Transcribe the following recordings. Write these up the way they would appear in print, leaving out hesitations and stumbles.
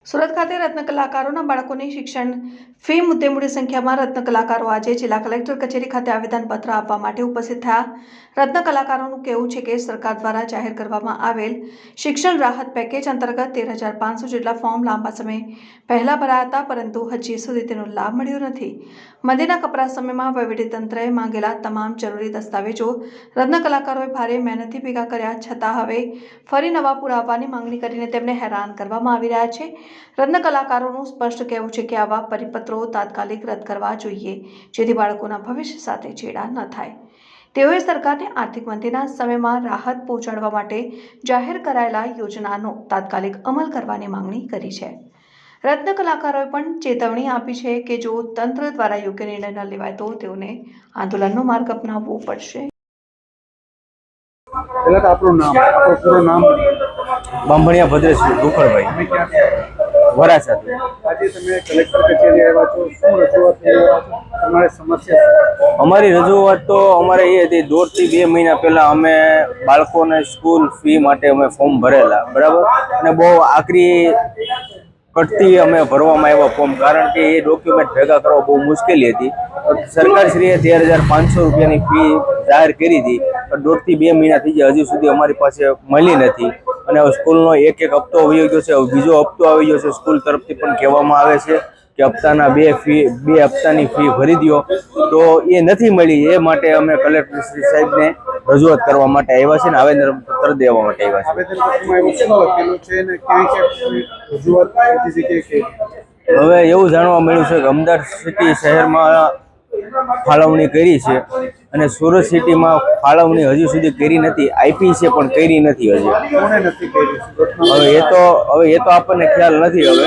સુરત ખાતે રત્ન કલાકારોના બાળકોની શિક્ષણ ફી મુદ્દે મોટી સંખ્યામાં રત્ન કલાકારો આજે જિલ્લા કલેક્ટર કચેરી ખાતે આવેદનપત્ર આપવા માટે ઉપસ્થિત થયા। રત્ન કલાકારોનું કહેવું છે કે સરકાર દ્વારા જાહેર કરવામાં આવેલ શિક્ષણ રાહત પેકેજ અંતર્ગત 13,500 જેટલા ફોર્મ લાંબા સમય પહેલા ભરાયા હતા, પરંતુ હજી સુધી તેનો લાભ મળ્યો નથી। મંદીના કપરા સમયમાં વહીવટીતંત્રએ માંગેલા તમામ જરૂરી દસ્તાવેજો રત્ન કલાકારોએ ભારે મહેનતથી ભેગા કર્યા છતાં હવે ફરી નવા પુરાવાની માંગણી કરીને તેમને હેરાન કરવામાં આવી રહ્યા છે। રત્ન કલાકારોનું સ્પષ્ટ કહેવું છે કે આવા પરિપત્રો તાત્કાલિક રદ કરવા જોઈએ, જેથી બાળકોના ભવિષ્ય સાથે છેડા ન થાય। તેઓએ સરકારને આર્થિક મંદીના સમયમાં રાહત પહોંચાડવા માટે જાહેર કરાયેલા યોજનાનો તાત્કાલિક અમલ કરવાની માંગણી કરી છે। રત્ન કલાકારોએ પણ ચેતવણી આપી છે કે જો તંત્ર દ્વારા યોગ્ય નિર્ણય ન લેવાય તો તેઓને આંદોલનનો માર્ગ અપનાવવો પડશે। આપણું પૂરું નામ બાંભણિયા ભદ્રેશ ગોખળભાઈ વરાછા। આજે તમે કલેક્ટર કચેરી આવ્યા છો, શું રજૂઆત થઈ રહ્યા છો? તમારી સમસ્યા? અમારી રજૂઆત તો અમારે એ હતી, 1.5 થી 2 મહિના પહેલા અમે બાળકોને સ્કૂલ ફી માટે અમે ફોર્મ ભરેલા, બરાબર, અને બહુ આકરી કટથી અમે ભરવામાં આવ્યા ફોર્મ, કારણ કે એ ડોક્યુમેન્ટ ભેગા કરવા બહુ મુશ્કેલી હતી। સરકારશ્રીએ 13,500 રૂપિયાની ફી જાહેર કરી હતી, પણ 1.5 થી 2 મહિના થઈ ગયા, હજી સુધી અમારી પાસે મળી નથી। અને સ્કૂલનો એક હપ્તો આવી ગયો છે, બીજો હપ્તો આવી ગયો છે। સ્કૂલ તરફથી પણ કહેવામાં આવે છે કે હપ્તાના બે હપ્તાની ફી ભરી દો, તો એ નથી મળી। એ માટે અમે કલેક્ટર શ્રી સાહેબને રજૂઆત કરવા માટે આવ્યા છે ને આવેદનપત્ર દેવા માટે આવ્યા છે। હવે એવું જાણવા મળ્યું છે કે અમદાવાદ સિટી શહેરમાં ફાળવણી કરી છે અને સુરત સિટીમાં ફાળવણી હજી સુધી કરી નથી, આપી છે પણ કરી નથી હજી। હવે એ તો આપણને ખ્યાલ નથી। હવે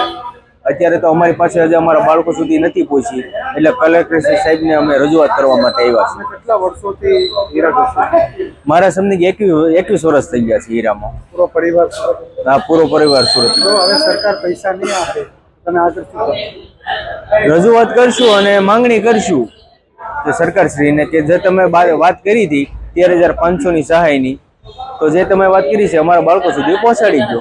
અત્યારે તો અમારી પાસે હજી અમારા બાળકો સુધી નથી પહોંચી, એટલે કલેક્ટર સાહેબને અમે રજૂઆત કરવા માટે આવ્યા છીએ। કેટલા વર્ષોથી હીરા ઘસી? મારા સમજી 21 વર્ષ થઈ ગયા છે હીરામાં। પૂરો પરિવાર? હા, પૂરો પરિવાર સુરત। હવે સરકાર પૈસા નહીં આપે, તમે આગળ શું કરશો? રજૂઆત કરશું અને માંગણી કરશું કે સરકારશ્રીને કે જે તમે વાત કરી હતી 13,500 ની સહાયની, તો જે તમે વાત કરી છે અમારા બાળકો સુધી પહોંચાડી દો।